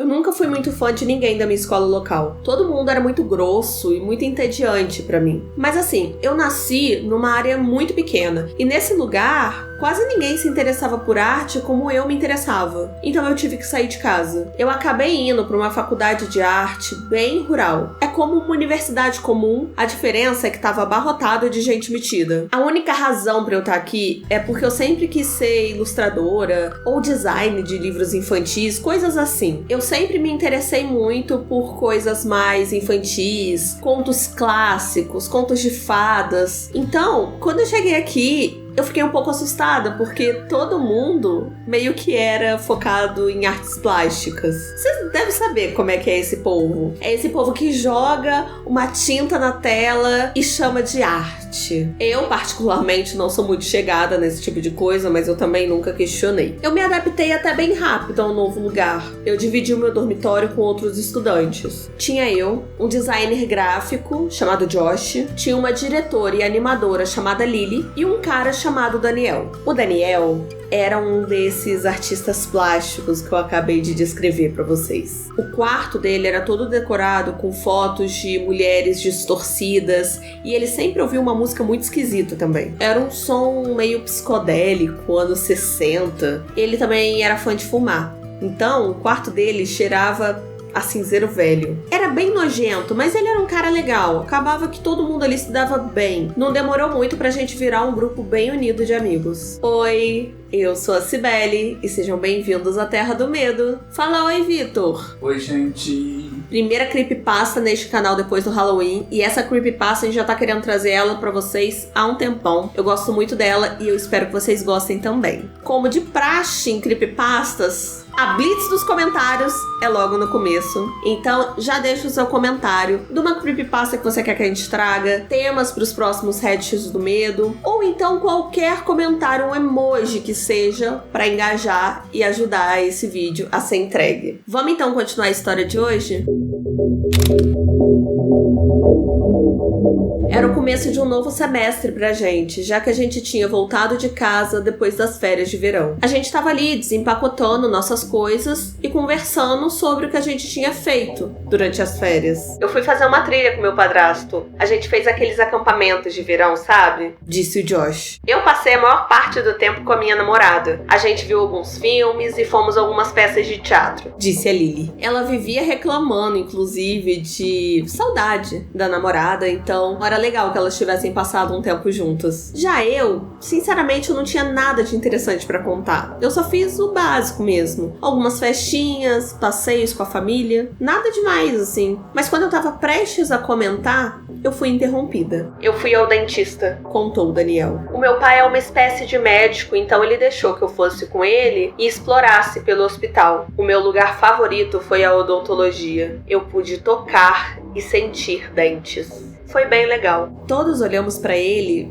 Eu nunca fui muito fã de ninguém da minha escola local. Todo mundo era muito grosso e muito entediante pra mim. Mas assim, eu nasci numa área muito pequena e nesse lugar quase ninguém se interessava por arte como eu me interessava. Então eu tive que sair de casa. Eu acabei indo para uma faculdade de arte bem rural. É como uma universidade comum, a diferença é que estava abarrotada de gente metida. A única razão para eu estar aqui é porque eu sempre quis ser ilustradora ou design de livros infantis, coisas assim. Eu sempre me interessei muito por coisas mais infantis, contos clássicos, contos de fadas. Então, quando eu cheguei aqui, eu fiquei um pouco assustada, porque todo mundo meio que era focado em artes plásticas. Você deve saber como é que é esse povo. É esse povo que joga uma tinta na tela e chama de arte. Eu, particularmente, não sou muito chegada nesse tipo de coisa, mas eu também nunca questionei. Eu me adaptei até bem rápido ao novo lugar. Eu dividi o meu dormitório com outros estudantes. Tinha eu, um designer gráfico chamado Josh, tinha uma diretora e animadora chamada Lily e um cara chamado Daniel. O Daniel era um desses artistas plásticos que eu acabei de descrever pra vocês. O quarto dele era todo decorado com fotos de mulheres distorcidas e ele sempre ouvia uma música muito esquisita também. Era um som meio psicodélico, anos 60. Ele também era fã de fumar. Então, o quarto dele cheirava a cinzeiro velho. Era bem nojento, mas ele era um cara legal. Acabava que todo mundo ali se dava bem. Não demorou muito pra gente virar um grupo bem unido de amigos. Oi, eu sou a Cibele e sejam bem-vindos à Terra do Medo. Fala oi, Vitor. Oi, gente. Primeira creepypasta neste canal depois do Halloween. E essa creepypasta a gente já tá querendo trazer ela pra vocês há um tempão. Eu gosto muito dela e eu espero que vocês gostem também. Como de praxe em creepypastas, a blitz dos comentários é logo no começo. Então já deixa o seu comentário de uma creepypasta que você quer que a gente traga, temas para os próximos Headshots do Medo, ou então qualquer comentário, um emoji que seja para engajar e ajudar esse vídeo a ser entregue. Vamos então continuar a história de hoje? Era o começo de um novo semestre pra gente, já que a gente tinha voltado de casa depois das férias de verão. A gente tava ali desempacotando nossas coisas e conversando sobre o que a gente tinha feito durante as férias. Eu fui fazer uma trilha com meu padrasto. A gente fez aqueles acampamentos de verão, sabe? Disse o Josh. Eu passei a maior parte do tempo com a minha namorada. A gente viu alguns filmes e fomos a algumas peças de teatro, disse a Lily. Ela vivia reclamando, inclusive, de saudade da namorada, então era legal que elas tivessem passado um tempo juntas. Já eu, sinceramente, eu não tinha nada de interessante pra contar. Eu só fiz o básico mesmo. Algumas festinhas, passeios com a família. Nada demais, assim. Mas quando eu tava prestes a comentar, eu fui interrompida. Eu fui ao dentista, contou o Daniel. O meu pai é uma espécie de médico, então ele deixou que eu fosse com ele e explorasse pelo hospital. O meu lugar favorito foi a odontologia. Eu pude tocar e sentir dentes. Foi bem legal. Todos olhamos pra ele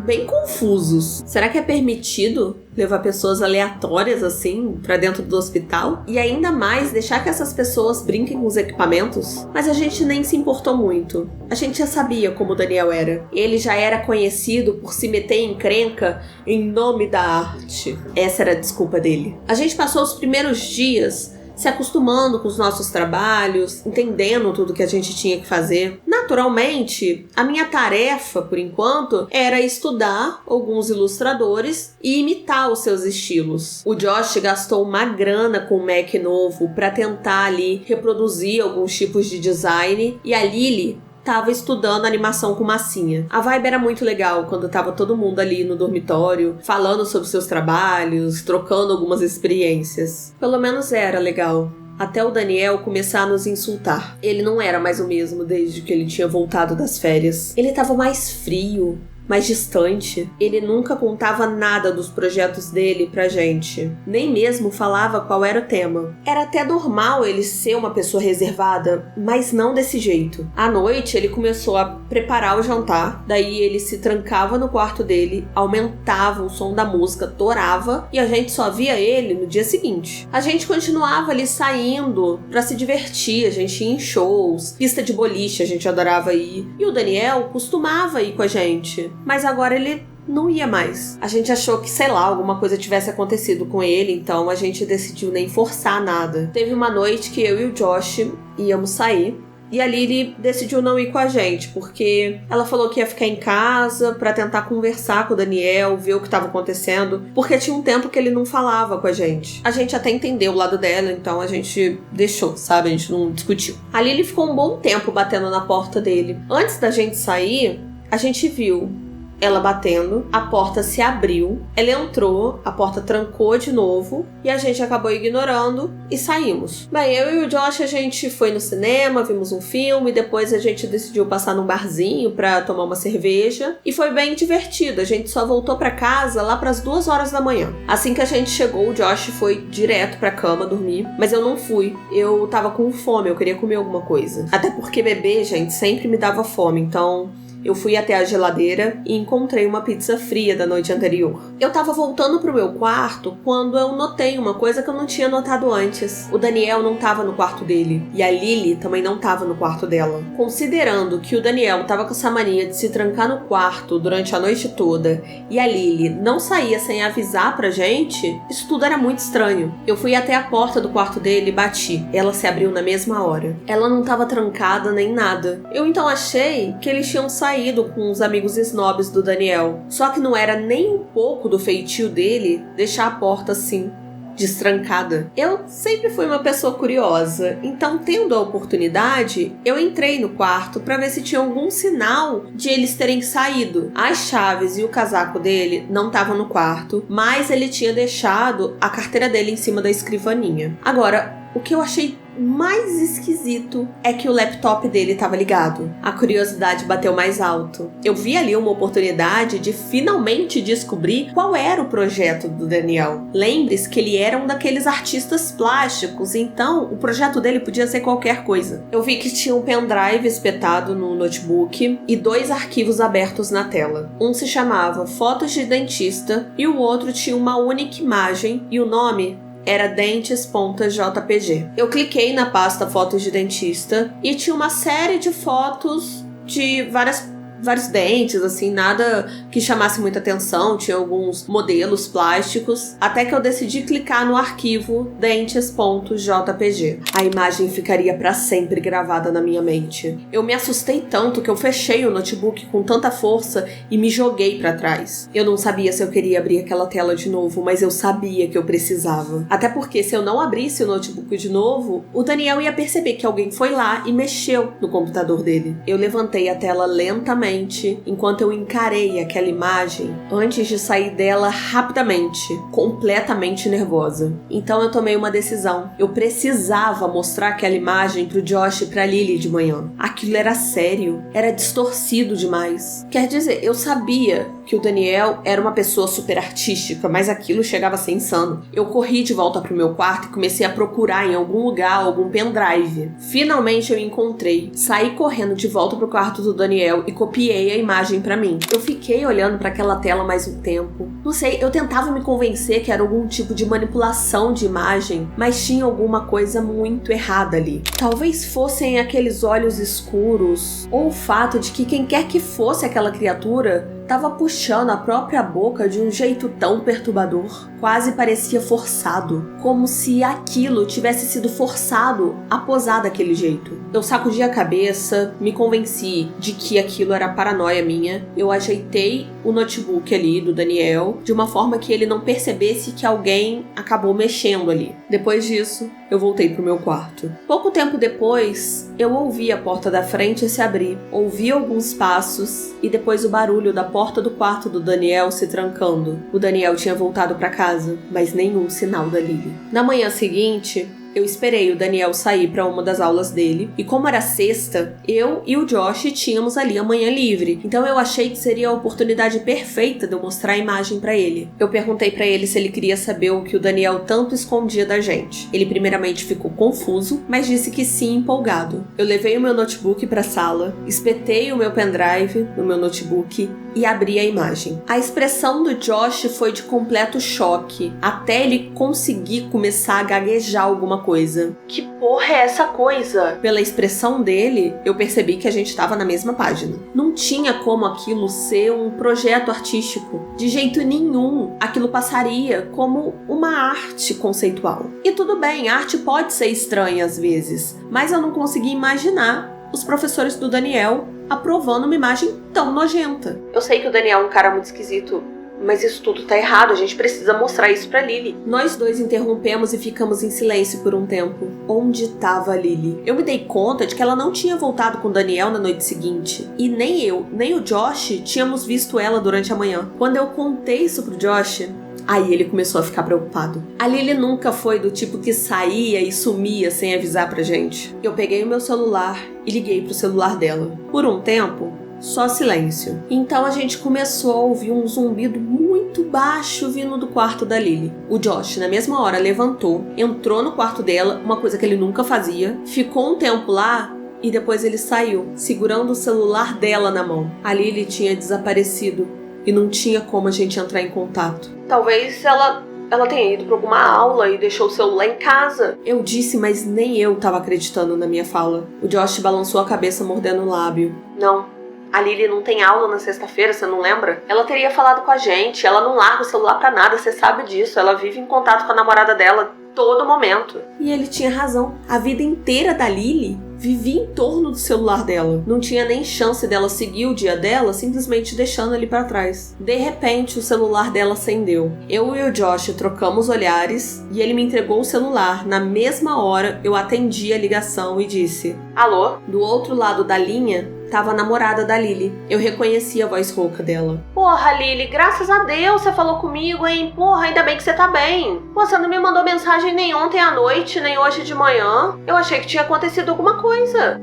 bem confusos. Será que é permitido levar pessoas aleatórias assim pra dentro do hospital? E ainda mais deixar que essas pessoas brinquem com os equipamentos? Mas a gente nem se importou muito. A gente já sabia como o Daniel era. Ele já era conhecido por se meter em encrenca em nome da arte. Essa era a desculpa dele. A gente passou os primeiros dias se acostumando com os nossos trabalhos, entendendo tudo que a gente tinha que fazer. Naturalmente, a minha tarefa, por enquanto, era estudar alguns ilustradores e imitar os seus estilos. O Josh gastou uma grana com o Mac novo para tentar ali reproduzir alguns tipos de design, e a Lily tava estudando animação com massinha. A vibe era muito legal quando tava todo mundo ali no dormitório, falando sobre seus trabalhos, trocando algumas experiências. Pelo menos era legal. Até o Daniel começar a nos insultar. Ele não era mais o mesmo desde que ele tinha voltado das férias. Ele tava mais frio, mais distante. Ele nunca contava nada dos projetos dele pra gente. Nem mesmo falava qual era o tema. Era até normal ele ser uma pessoa reservada, mas não desse jeito. À noite, ele começou a preparar o jantar. Daí ele se trancava no quarto dele, aumentava o som da música, torava, e a gente só via ele no dia seguinte. A gente continuava ali saindo pra se divertir. A gente ia em shows, pista de boliche, a gente adorava ir. E o Daniel costumava ir com a gente. Mas agora ele não ia mais. A gente achou que, sei lá, alguma coisa tivesse acontecido com ele, então a gente decidiu nem forçar nada. Teve uma noite que eu e o Josh íamos sair. E a Lily decidiu não ir com a gente, porque ela falou que ia ficar em casa pra tentar conversar com o Daniel, ver o que estava acontecendo, porque tinha um tempo que ele não falava com a gente. A gente até entendeu o lado dela, então a gente deixou, sabe? A gente não discutiu. A Lily ficou um bom tempo batendo na porta dele. Antes da gente sair, a gente viu ela batendo, a porta se abriu, ela entrou, a porta trancou de novo e a gente acabou ignorando e saímos. Bem, eu e o Josh, a gente foi no cinema, vimos um filme, depois a gente decidiu passar num barzinho pra tomar uma cerveja e foi bem divertido. A gente só voltou pra casa lá pras 2 horas da manhã. Assim que a gente chegou, o Josh foi direto pra cama dormir, mas eu não fui. Eu tava com fome, eu queria comer alguma coisa. Até porque beber, gente, sempre me dava fome, então eu fui até a geladeira e encontrei uma pizza fria da noite anterior. Eu tava voltando pro meu quarto quando eu notei uma coisa que eu não tinha notado antes. O Daniel não tava no quarto dele e a Lily também não tava no quarto dela. Considerando que o Daniel tava com essa mania de se trancar no quarto durante a noite toda e a Lily não saía sem avisar pra gente, isso tudo era muito estranho. Eu fui até a porta do quarto dele e bati. Ela se abriu na mesma hora. Ela não tava trancada nem nada. Eu então achei que eles tinham saído com os amigos snobs do Daniel. Só que não era nem um pouco do feitio dele deixar a porta assim, destrancada. Eu sempre fui uma pessoa curiosa, então, tendo a oportunidade, eu entrei no quarto para ver se tinha algum sinal de eles terem saído. As chaves e o casaco dele não estavam no quarto, mas ele tinha deixado a carteira dele em cima da escrivaninha. Agora, o que eu achei mais esquisito é que o laptop dele estava ligado. A curiosidade bateu mais alto. Eu vi ali uma oportunidade de finalmente descobrir qual era o projeto do Daniel. Lembre-se que ele era um daqueles artistas plásticos, então o projeto dele podia ser qualquer coisa. Eu vi que tinha um pendrive espetado no notebook e 2 arquivos abertos na tela. Um se chamava Fotos de Dentista e o outro tinha uma única imagem e o nome era dentes.jpg. Eu cliquei na pasta Fotos de Dentista e tinha uma série de fotos de vários dentes, assim, nada que chamasse muita atenção, tinha alguns modelos plásticos, até que eu decidi clicar no arquivo dentes.jpg. A imagem ficaria para sempre gravada na minha mente. Eu me assustei tanto que eu fechei o notebook com tanta força e me joguei para trás. Eu não sabia se eu queria abrir aquela tela de novo, mas eu sabia que eu precisava. Até porque se eu não abrisse o notebook de novo, o Daniel ia perceber que alguém foi lá e mexeu no computador dele. Eu levantei a tela lentamente enquanto eu encarei aquela imagem antes de sair dela rapidamente, completamente nervosa. Então eu tomei uma decisão. Eu precisava mostrar aquela imagem pro Josh e pra Lily de manhã. Aquilo era sério, era distorcido demais. Quer dizer, eu sabia que o Daniel era uma pessoa super artística, mas aquilo chegava a ser insano. Eu corri de volta pro meu quarto e comecei a procurar em algum lugar algum pendrive. Finalmente eu encontrei. Saí correndo de volta pro quarto do Daniel e copiei a imagem pra mim. Eu fiquei olhando pra aquela tela mais um tempo. Não sei, eu tentava me convencer que era algum tipo de manipulação de imagem, mas tinha alguma coisa muito errada ali. Talvez fossem aqueles olhos escuros, ou o fato de que quem quer que fosse aquela criatura estava puxando a própria boca de um jeito tão perturbador. Quase parecia forçado, como se aquilo tivesse sido forçado a posar daquele jeito. Eu sacudi a cabeça, me convenci de que aquilo era paranoia minha. Eu ajeitei o notebook ali do Daniel de uma forma que ele não percebesse que alguém acabou mexendo ali. Depois disso, eu voltei pro meu quarto. Pouco tempo depois, eu ouvi a porta da frente se abrir, ouvi alguns passos e depois o barulho da porta do quarto do Daniel se trancando. O Daniel tinha voltado para casa, mas nenhum sinal da Lily. Na manhã seguinte, eu esperei o Daniel sair para uma das aulas dele, e como era sexta, eu e o Josh tínhamos ali a manhã livre, então eu achei que seria a oportunidade perfeita de eu mostrar a imagem para ele. Eu perguntei para ele se ele queria saber o que o Daniel tanto escondia da gente. Ele primeiramente ficou confuso, mas disse que sim, empolgado. Eu levei o meu notebook para a sala, espetei o meu pendrive no meu notebook e abri a imagem. A expressão do Josh foi de completo choque, até ele conseguir começar a gaguejar alguma coisa. Que porra é essa coisa? Pela expressão dele, eu percebi que a gente estava na mesma página. Não tinha como aquilo ser um projeto artístico. De jeito nenhum, aquilo passaria como uma arte conceitual. E tudo bem, a arte pode ser estranha às vezes, mas eu não conseguia imaginar os professores do Daniel aprovando uma imagem tão nojenta. Eu sei que o Daniel é um cara muito esquisito, mas isso tudo tá errado, a gente precisa mostrar isso pra Lily. Nós dois interrompemos e ficamos em silêncio por um tempo. Onde tava a Lily? Eu me dei conta de que ela não tinha voltado com o Daniel na noite seguinte. E nem eu, nem o Josh tínhamos visto ela durante a manhã. Quando eu contei isso pro Josh, aí ele começou a ficar preocupado. A Lily nunca foi do tipo que saía e sumia sem avisar pra gente. Eu peguei o meu celular e liguei pro celular dela. Por um tempo, só silêncio. Então a gente começou a ouvir um zumbido muito baixo vindo do quarto da Lily. O Josh, na mesma hora, levantou, entrou no quarto dela, uma coisa que ele nunca fazia, ficou um tempo lá e depois ele saiu, segurando o celular dela na mão. A Lily tinha desaparecido e não tinha como a gente entrar em contato. Talvez ela tenha ido para alguma aula e deixou o celular em casa. Eu disse, mas nem eu tava acreditando na minha fala. O Josh balançou a cabeça mordendo o lábio. Não. A Lily não tem aula na sexta-feira, você não lembra? Ela teria falado com a gente, ela não larga o celular pra nada, você sabe disso. Ela vive em contato com a namorada dela todo momento. E ele tinha razão. A vida inteira da Lily vivia em torno do celular dela. Não tinha nem chance dela seguir o dia dela simplesmente deixando ele pra trás. De repente, o celular dela acendeu. Eu e o Josh trocamos olhares e ele me entregou o celular. Na mesma hora, eu atendi a ligação e disse: alô? Do outro lado da linha, tava a namorada da Lily. Eu reconheci a voz rouca dela. Porra, Lily, graças a Deus você falou comigo, hein? Porra, ainda bem que você tá bem. Pô, você não me mandou mensagem nem ontem à noite, nem hoje de manhã. Eu achei que tinha acontecido alguma coisa.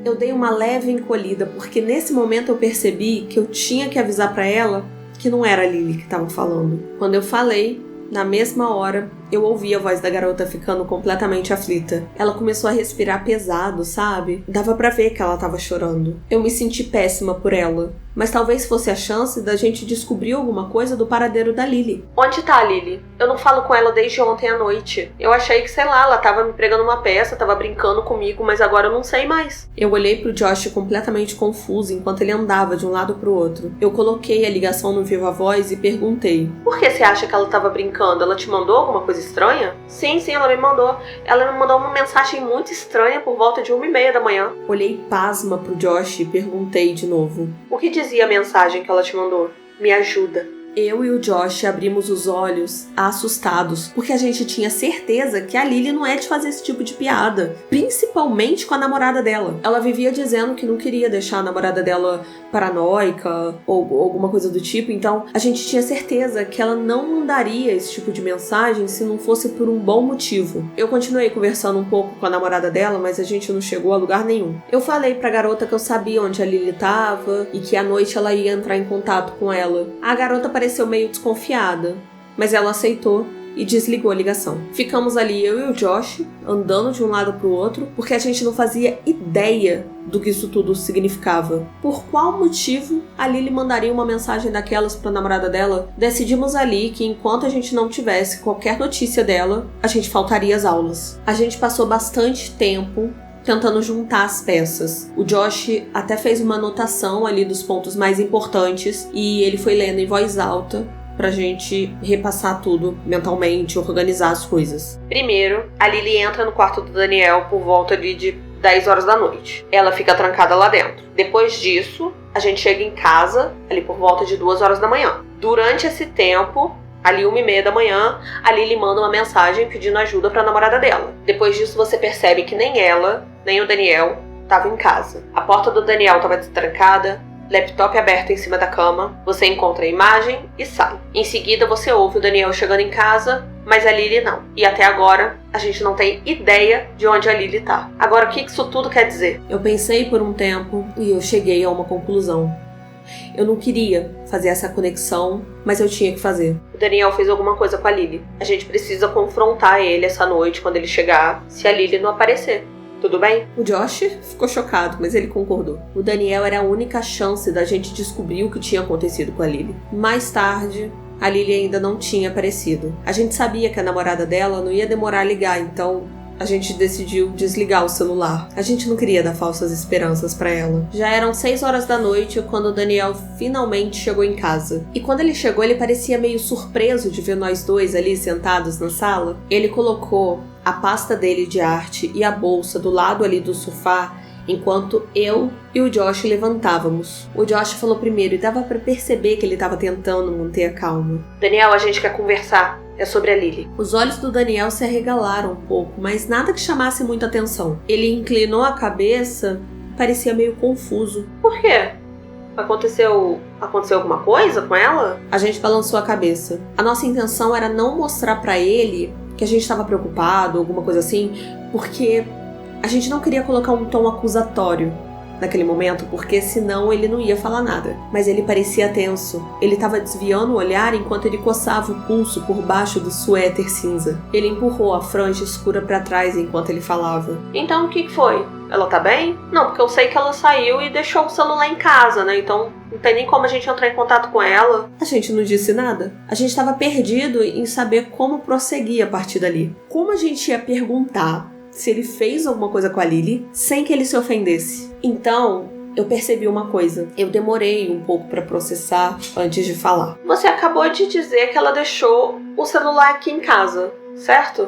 Eu dei uma leve encolhida, porque nesse momento eu percebi que eu tinha que avisar pra ela que não era a Lily que tava falando. Quando eu falei, na mesma hora, eu ouvi a voz da garota ficando completamente aflita. Ela começou a respirar pesado, sabe? Dava pra ver que ela tava chorando. Eu me senti péssima por ela, mas talvez fosse a chance da gente descobrir alguma coisa do paradeiro da Lily. Onde tá a Lily? Eu não falo com ela desde ontem à noite. Eu achei que, sei lá, ela tava me pregando uma peça, tava brincando comigo, mas agora eu não sei mais. Eu olhei pro Josh completamente confuso enquanto ele andava de um lado pro outro. Eu coloquei a ligação no Viva Voz e perguntei: por que você acha que ela tava brincando? Ela te mandou alguma coisa estranha? Sim, ela me mandou. Ela me mandou uma mensagem muito estranha por volta de 1h30 da manhã. Olhei pasma pro Josh e perguntei de novo: o que dizia a mensagem que ela te mandou? Me ajuda. Eu e o Josh abrimos os olhos assustados, porque a gente tinha certeza que a Lily não é de fazer esse tipo de piada, principalmente com a namorada dela. Ela vivia dizendo que não queria deixar a namorada dela paranoica ou alguma coisa do tipo, então a gente tinha certeza que ela não mandaria esse tipo de mensagem se não fosse por um bom motivo. Eu continuei conversando um pouco com a namorada dela, mas a gente não chegou a lugar nenhum. Eu falei pra garota que eu sabia onde a Lily tava e que à noite ela ia entrar em contato com ela. A garota pareceu meio desconfiada, mas ela aceitou e desligou a ligação. Ficamos ali, eu e o Josh, andando de um lado pro outro, porque a gente não fazia ideia do que isso tudo significava. Por qual motivo a Lily mandaria uma mensagem daquelas pra namorada dela? Decidimos ali que enquanto a gente não tivesse qualquer notícia dela, a gente faltaria às aulas. A gente passou bastante tempo tentando juntar as peças. O Josh até fez uma anotação ali dos pontos mais importantes e ele foi lendo em voz alta pra gente repassar tudo mentalmente, organizar as coisas. Primeiro, a Lily entra no quarto do Daniel por volta ali de 10 horas da noite. Ela fica trancada lá dentro. Depois disso, a gente chega em casa ali por volta de 2 horas da manhã. Durante esse tempo, ali 1h30 da manhã, a Lily manda uma mensagem pedindo ajuda pra namorada dela. Depois disso, você percebe que nem ela, nem o Daniel estavam em casa. A porta do Daniel estava destrancada, laptop aberto em cima da cama, você encontra a imagem e sai. Em seguida, você ouve o Daniel chegando em casa, mas a Lily não. E até agora, a gente não tem ideia de onde a Lily tá. Agora, o que isso tudo quer dizer? Eu pensei por um tempo e eu cheguei a uma conclusão. Eu não queria fazer essa conexão, mas eu tinha que fazer. O Daniel fez alguma coisa com a Lily. A gente precisa confrontar ele essa noite quando ele chegar, se a Lily não aparecer. tudo bem? O Josh ficou chocado, mas ele concordou. O Daniel era a única chance da gente descobrir o que tinha acontecido com a Lily. Mais tarde, a Lily ainda não tinha aparecido. A gente sabia que a namorada dela não ia demorar a ligar, então a gente decidiu desligar o celular. A gente não queria dar falsas esperanças pra ela. Já eram 6 horas da noite quando o Daniel finalmente chegou em casa. E quando ele chegou, ele parecia meio surpreso de ver nós dois ali sentados na sala. Ele colocou a pasta dele de arte e a bolsa do lado ali do sofá, enquanto eu e o Josh levantávamos. O Josh falou primeiro e dava pra perceber que ele tava tentando manter a calma. Daniel, a gente quer conversar. É sobre a Lily. Os olhos do Daniel se arregalaram um pouco, mas nada que chamasse muita atenção. Ele inclinou a cabeça, parecia meio confuso. Por quê? Aconteceu alguma coisa com ela? A gente balançou a cabeça. A nossa intenção era não mostrar pra ele que a gente estava preocupado, alguma coisa assim, porque a gente não queria colocar um tom acusatório naquele momento, porque senão ele não ia falar nada. Mas ele parecia tenso. Ele estava desviando o olhar enquanto ele coçava o pulso por baixo do suéter cinza. Ele empurrou a franja escura para trás enquanto ele falava. Então o que foi? Ela tá bem? Não, porque eu sei que ela saiu e deixou o celular em casa, né? Então não tem nem como a gente entrar em contato com ela. A gente não disse nada. A gente estava perdido em saber como prosseguir a partir dali. Como a gente ia perguntar se ele fez alguma coisa com a Lily sem que ele se ofendesse. Então, eu percebi uma coisa. Eu demorei um pouco para processar antes de falar. Você acabou de dizer que ela deixou o celular aqui em casa, certo?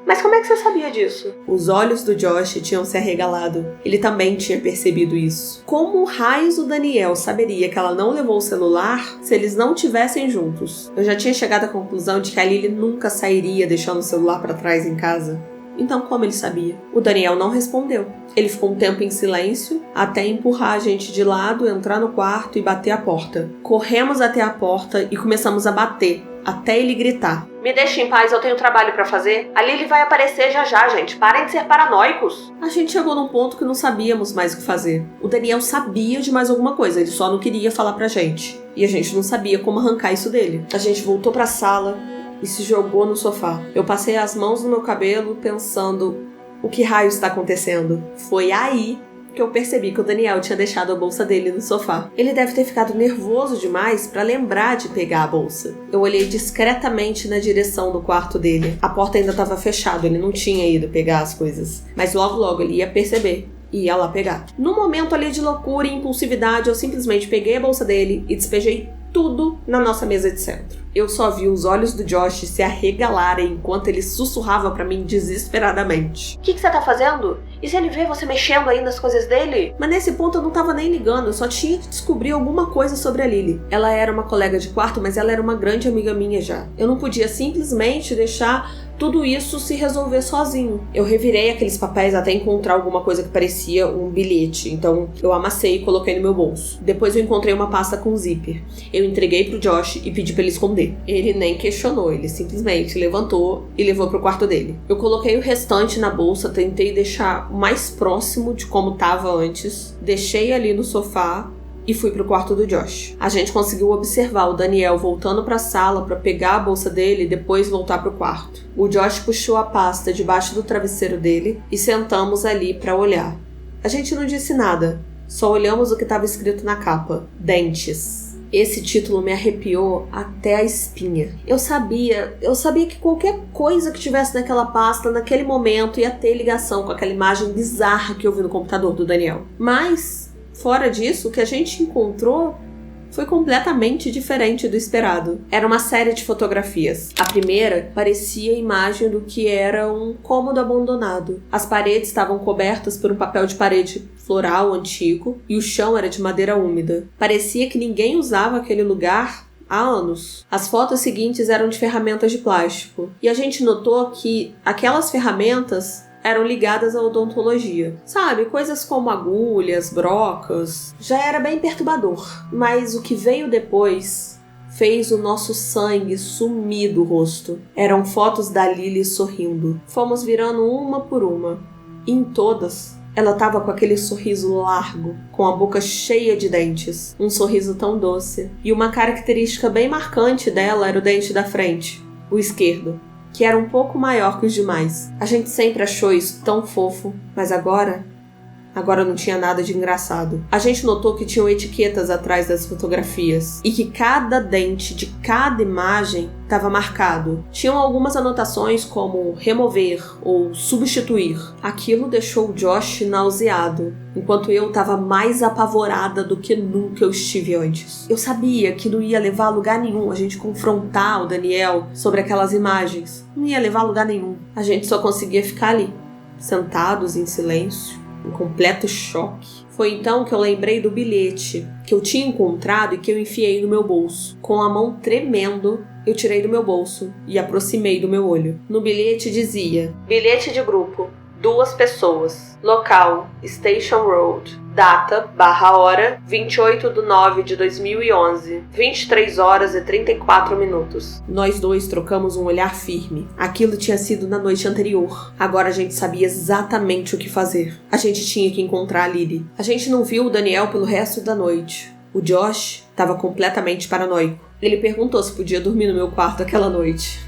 Mas como é que você sabia disso? Os olhos do Josh tinham se arregalado. Ele também tinha percebido isso. Como raios o Daniel saberia que ela não levou o celular se eles não estivessem juntos? Eu já tinha chegado à conclusão de que a Lily nunca sairia deixando o celular para trás em casa. Então, como ele sabia? O Daniel não respondeu. Ele ficou um tempo em silêncio, até empurrar a gente de lado, entrar no quarto e bater a porta. Corremos até a porta e começamos a bater, até ele gritar. Me deixe em paz, eu tenho trabalho pra fazer. A Lily vai aparecer já já, gente. Parem de ser paranoicos. A gente chegou num ponto que não sabíamos mais o que fazer. O Daniel sabia de mais alguma coisa, ele só não queria falar pra gente. E a gente não sabia como arrancar isso dele. A gente voltou pra sala e se jogou no sofá. Eu passei as mãos no meu cabelo pensando, o que raio está acontecendo? Foi aí que eu percebi que o Daniel tinha deixado a bolsa dele no sofá. Ele deve ter ficado nervoso demais para lembrar de pegar a bolsa. Eu olhei discretamente na direção do quarto dele. A porta ainda estava fechada, ele não tinha ido pegar as coisas. Mas logo ele ia perceber e ia lá pegar. No momento ali de loucura e impulsividade, eu simplesmente peguei a bolsa dele e despejei tudo na nossa mesa de centro. Eu só vi os olhos do Josh se arregalarem enquanto ele sussurrava pra mim desesperadamente. O que você tá fazendo? E se ele vê você mexendo aí nas coisas dele? Mas nesse ponto eu não tava nem ligando, eu só tinha que descobrir alguma coisa sobre a Lily. Ela era uma colega de quarto, mas ela era uma grande amiga minha já. Eu não podia simplesmente deixar tudo isso se resolver sozinho. Eu revirei aqueles papéis até encontrar alguma coisa que parecia um bilhete. Então eu amassei e coloquei no meu bolso. Depois eu encontrei uma pasta com zíper. Eu entreguei pro Josh e pedi pra ele esconder. Ele nem questionou, ele simplesmente levantou e levou pro quarto dele. Eu coloquei o restante na bolsa, tentei deixar o mais próximo de como tava antes. Deixei ali no sofá e fui pro quarto do Josh. A gente conseguiu observar o Daniel voltando pra sala pra pegar a bolsa dele e depois voltar pro quarto. O Josh puxou a pasta debaixo do travesseiro dele e sentamos ali pra olhar. A gente não disse nada, só olhamos o que estava escrito na capa: Dentes. Esse título me arrepiou até a espinha. Eu sabia que qualquer coisa que tivesse naquela pasta, naquele momento, ia ter ligação com aquela imagem bizarra que eu vi no computador do Daniel. Mas fora disso, o que a gente encontrou foi completamente diferente do esperado. Era uma série de fotografias. A primeira parecia a imagem do que era um cômodo abandonado. As paredes estavam cobertas por um papel de parede floral antigo e o chão era de madeira úmida. Parecia que ninguém usava aquele lugar há anos. As fotos seguintes eram de ferramentas de plástico. E a gente notou que aquelas ferramentas eram ligadas à odontologia. Sabe, coisas como agulhas, brocas. Já era bem perturbador. Mas o que veio depois fez o nosso sangue sumir do rosto. Eram fotos da Lily sorrindo. Fomos virando uma por uma. E em todas, ela estava com aquele sorriso largo, com a boca cheia de dentes. Um sorriso tão doce. E uma característica bem marcante dela era o dente da frente, o esquerdo. que era um pouco maior que os demais. A gente sempre achou isso tão fofo, mas agora não tinha nada de engraçado. A gente notou que tinham etiquetas atrás das fotografias e que cada dente de cada imagem estava marcado. Tinham algumas anotações como remover ou substituir. Aquilo deixou o Josh nauseado, enquanto eu estava mais apavorada do que nunca eu estive antes. Eu sabia que não ia levar a lugar nenhum a gente confrontar o Daniel sobre aquelas imagens. Não ia levar a lugar nenhum. A gente só conseguia ficar ali, sentados em silêncio, em completo choque. Foi então que eu lembrei do bilhete que eu tinha encontrado e que eu enfiei no meu bolso. Com a mão tremendo, eu tirei do meu bolso e aproximei do meu olho. No bilhete dizia: bilhete de grupo, 2 pessoas, local, Station Road, data, hora, 28/9/2011, 23h34. Nós 2 trocamos um olhar firme. Aquilo tinha sido na noite anterior. Agora a gente sabia exatamente o que fazer. A gente tinha que encontrar a Lily. A gente não viu o Daniel pelo resto da noite. O Josh estava completamente paranoico. Ele perguntou se podia dormir no meu quarto aquela noite.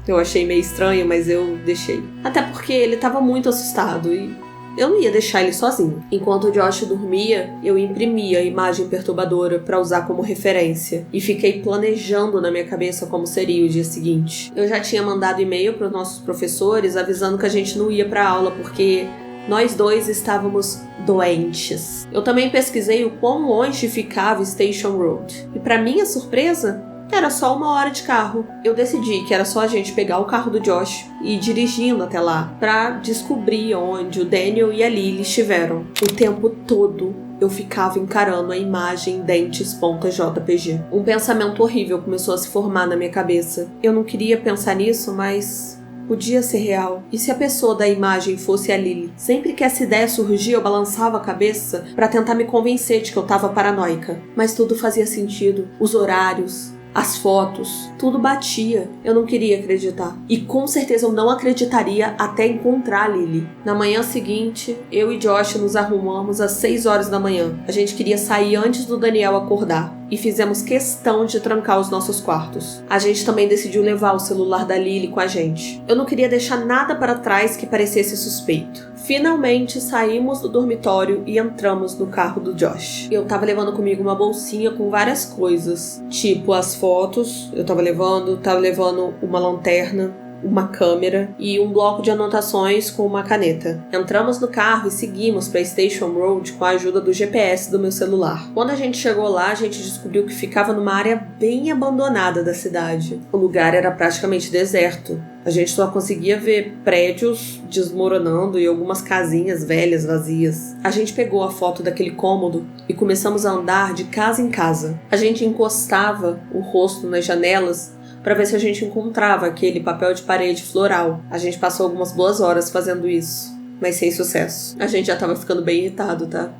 Eu achei meio estranho, mas eu deixei. Até porque ele estava muito assustado e eu não ia deixar ele sozinho. Enquanto o Josh dormia, eu imprimia a imagem perturbadora para usar como referência e fiquei planejando na minha cabeça como seria o dia seguinte. Eu já tinha mandado e-mail para os nossos professores avisando que a gente não ia para aula porque nós 2 estávamos doentes. Eu também pesquisei o quão longe ficava Station Road e, para minha surpresa, era só 1 hora de carro. Eu decidi que era só a gente pegar o carro do Josh e ir dirigindo até lá pra descobrir onde o Daniel e a Lily estiveram. O tempo todo eu ficava encarando a imagem dentes.jpg. Um pensamento horrível começou a se formar na minha cabeça. Eu não queria pensar nisso, mas podia ser real. E se a pessoa da imagem fosse a Lily? Sempre que essa ideia surgia, eu balançava a cabeça pra tentar me convencer de que eu tava paranoica. Mas tudo fazia sentido. Os horários, as fotos, tudo batia. Eu não queria acreditar. E com certeza eu não acreditaria até encontrar a Lily. Na manhã seguinte, eu e Josh nos arrumamos às 6 horas da manhã. A gente queria sair antes do Daniel acordar. E fizemos questão de trancar os nossos quartos. A gente também decidiu levar o celular da Lily com a gente. Eu não queria deixar nada para trás que parecesse suspeito. Finalmente saímos do dormitório e entramos no carro do Josh. Eu tava levando comigo uma bolsinha com várias coisas, tipo as fotos, eu tava levando uma lanterna, uma câmera e um bloco de anotações com uma caneta. Entramos no carro e seguimos para Station Road com a ajuda do GPS do meu celular. Quando a gente chegou lá, a gente descobriu que ficava numa área bem abandonada da cidade. O lugar era praticamente deserto. A gente só conseguia ver prédios desmoronando e algumas casinhas velhas vazias. A gente pegou a foto daquele cômodo e começamos a andar de casa em casa. A gente encostava o rosto nas janelas para ver se a gente encontrava aquele papel de parede floral. A gente passou algumas boas horas fazendo isso, mas sem sucesso. A gente já tava ficando bem irritado, tá?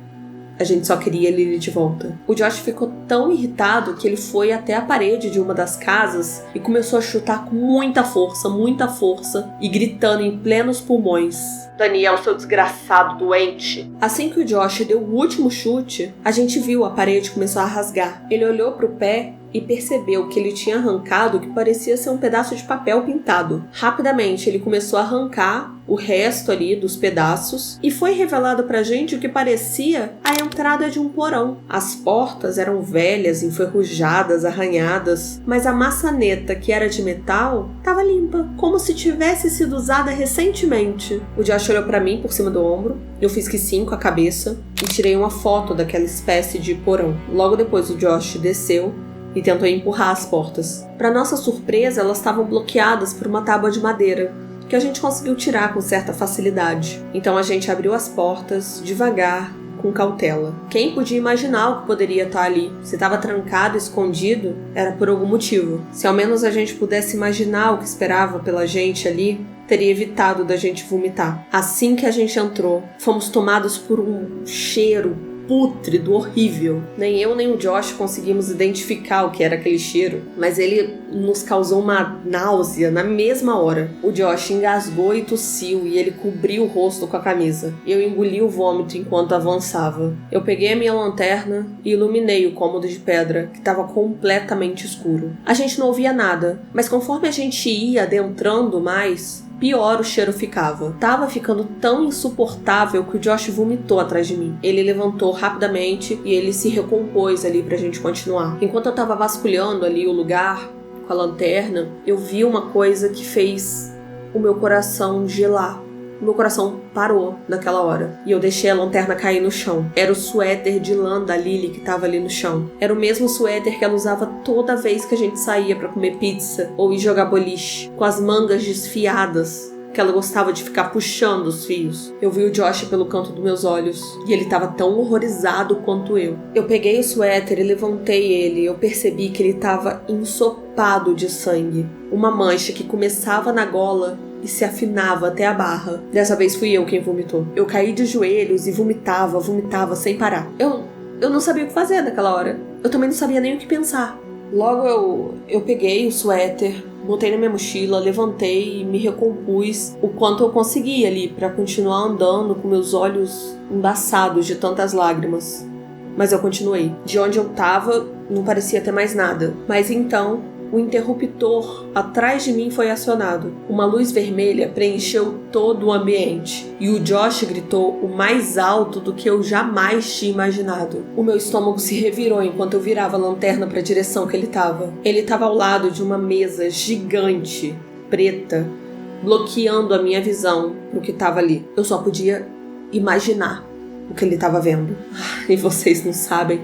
A gente só queria Lily de volta. O Josh ficou tão irritado que ele foi até a parede de uma das casas e começou a chutar com muita força e gritando em plenos pulmões: Daniel, seu desgraçado doente. Assim que o Josh deu o último chute, a gente viu a parede começar a rasgar. Ele olhou pro pé e percebeu que ele tinha arrancado o que parecia ser um pedaço de papel pintado. Rapidamente ele começou a arrancar o resto ali dos pedaços e foi revelado pra gente o que parecia a entrada de um porão. As portas eram velhas, enferrujadas, arranhadas, mas a maçaneta, que era de metal, estava limpa, como se tivesse sido usada recentemente. O Josh olhou pra mim por cima do ombro, eu fiz que sim com a cabeça e tirei uma foto daquela espécie de porão. Logo depois o Josh desceu e tentou empurrar as portas. Para nossa surpresa, elas estavam bloqueadas por uma tábua de madeira, que a gente conseguiu tirar com certa facilidade. Então a gente abriu as portas, devagar, com cautela. Quem podia imaginar o que poderia estar ali? Se estava trancado, escondido, era por algum motivo. Se ao menos a gente pudesse imaginar o que esperava pela gente ali, teria evitado da gente vomitar. Assim que a gente entrou, fomos tomados por um cheiro pútrido, horrível. Nem eu nem o Josh conseguimos identificar o que era aquele cheiro, mas ele nos causou uma náusea na mesma hora. O Josh engasgou e tossiu e ele cobriu o rosto com a camisa. Eu engoli o vômito enquanto avançava. Eu peguei a minha lanterna e iluminei o cômodo de pedra, que estava completamente escuro. A gente não ouvia nada, mas conforme a gente ia adentrando mais, pior o cheiro ficava. Tava ficando tão insuportável que o Josh vomitou atrás de mim. Ele levantou rapidamente e ele se recompôs ali pra gente continuar. Enquanto eu tava vasculhando ali o lugar com a lanterna, eu vi uma coisa que fez o meu coração gelar. O meu coração parou naquela hora. E eu deixei a lanterna cair no chão. Era o suéter de lã da Lily que tava ali no chão. Era o mesmo suéter que ela usava toda vez que a gente saía pra comer pizza ou ir jogar boliche. Com as mangas desfiadas, que ela gostava de ficar puxando os fios. Eu vi o Josh pelo canto dos meus olhos. E ele tava tão horrorizado quanto eu. Eu peguei o suéter e levantei ele. Eu percebi que ele tava ensopado de sangue. Uma mancha que começava na gola e se afinava até a barra. Dessa vez fui eu quem vomitou. Eu caí de joelhos e vomitava sem parar. Eu não sabia o que fazer naquela hora. Eu também não sabia nem o que pensar. Logo eu peguei o suéter, botei na minha mochila, levantei e me recompus o quanto eu conseguia ali pra continuar andando com meus olhos embaçados de tantas lágrimas. Mas eu continuei. De onde eu tava, não parecia ter mais nada. Mas então o interruptor atrás de mim foi acionado. Uma luz vermelha preencheu todo o ambiente. E o Josh gritou o mais alto do que eu jamais tinha imaginado. O meu estômago se revirou enquanto eu virava a lanterna para a direção que ele estava. Ele estava ao lado de uma mesa gigante, preta, bloqueando a minha visão pro que estava ali. Eu só podia imaginar o que ele estava vendo. E vocês não sabem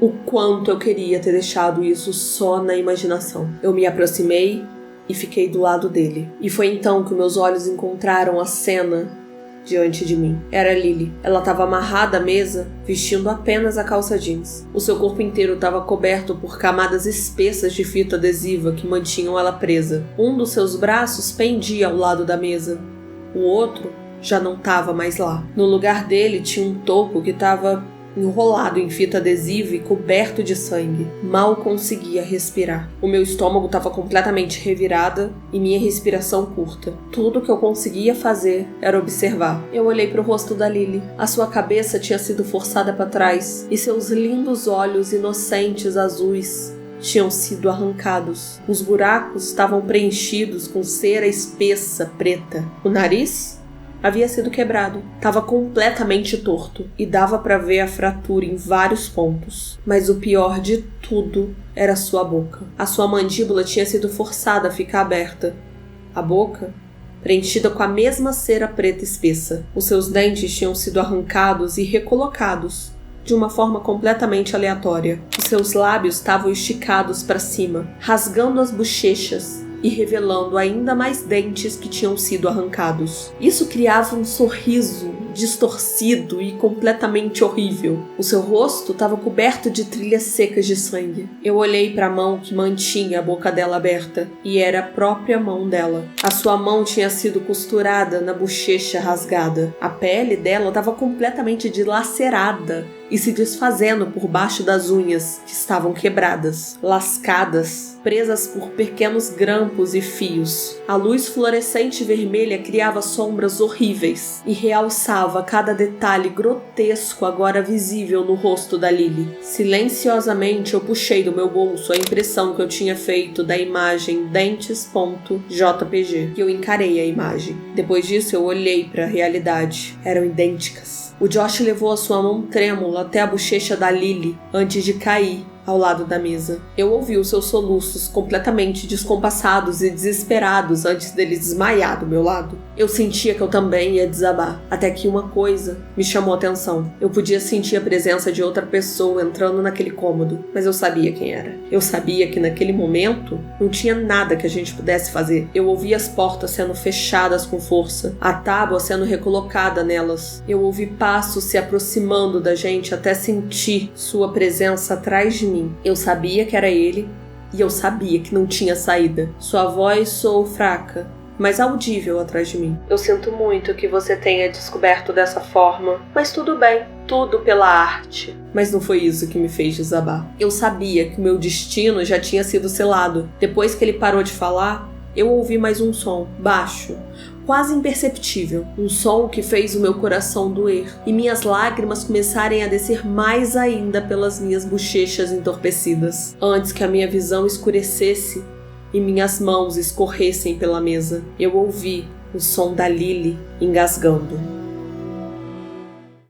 o quanto eu queria ter deixado isso só na imaginação. Eu me aproximei e fiquei do lado dele. E foi então que meus olhos encontraram a cena diante de mim. Era Lily. Ela estava amarrada à mesa, vestindo apenas a calça jeans. O seu corpo inteiro estava coberto por camadas espessas de fita adesiva que mantinham ela presa. Um dos seus braços pendia ao lado da mesa. O outro já não estava mais lá. No lugar dele tinha um toco que estava enrolado em fita adesiva e coberto de sangue. Mal conseguia respirar. O meu estômago estava completamente revirado e minha respiração curta. Tudo que eu conseguia fazer era observar. Eu olhei para o rosto da Lily. A sua cabeça tinha sido forçada para trás e seus lindos olhos inocentes azuis tinham sido arrancados. Os buracos estavam preenchidos com cera espessa preta. O nariz havia sido quebrado. Estava completamente torto e dava para ver a fratura em vários pontos. Mas o pior de tudo era sua boca. A sua mandíbula tinha sido forçada a ficar aberta. A boca preenchida com a mesma cera preta espessa. Os seus dentes tinham sido arrancados e recolocados de uma forma completamente aleatória. Os seus lábios estavam esticados para cima, rasgando as bochechas e revelando ainda mais dentes que tinham sido arrancados. Isso criava um sorriso distorcido e completamente horrível. O seu rosto estava coberto de trilhas secas de sangue. Eu olhei para a mão que mantinha a boca dela aberta, e era a própria mão dela. A sua mão tinha sido costurada na bochecha rasgada. A pele dela estava completamente dilacerada e se desfazendo por baixo das unhas, que estavam quebradas, lascadas, presas por pequenos grampos e fios. A luz fluorescente vermelha criava sombras horríveis e realçava cada detalhe grotesco agora visível no rosto da Lily. Silenciosamente eu puxei do meu bolso a impressão que eu tinha feito da imagem dentes.jpg, e eu encarei a imagem. Depois disso eu olhei para a realidade. Eram idênticas. O Josh levou a sua mão trêmula até a bochecha da Lily antes de cair ao lado da mesa. Eu ouvi os seus soluços completamente descompassados e desesperados antes dele desmaiar do meu lado. Eu sentia que eu também ia desabar, até que uma coisa me chamou a atenção. Eu podia sentir a presença de outra pessoa entrando naquele cômodo, mas eu sabia quem era. Eu sabia que naquele momento não tinha nada que a gente pudesse fazer. Eu ouvi as portas sendo fechadas com força, a tábua sendo recolocada nelas. Eu ouvi passos se aproximando da gente até sentir sua presença atrás de mim. Eu sabia que era ele e eu sabia que não tinha saída. Sua voz soou fraca mas audível atrás de mim. Eu sinto muito que você tenha descoberto dessa forma, mas tudo bem, tudo pela arte. Mas não foi isso que me fez desabar. Eu sabia que o meu destino já tinha sido selado. Depois que ele parou de falar, eu ouvi mais um som, baixo, quase imperceptível. Um som que fez o meu coração doer e minhas lágrimas começarem a descer mais ainda pelas minhas bochechas entorpecidas, antes que a minha visão escurecesse e minhas mãos escorressem pela mesa. Eu ouvi o som da Lily engasgando.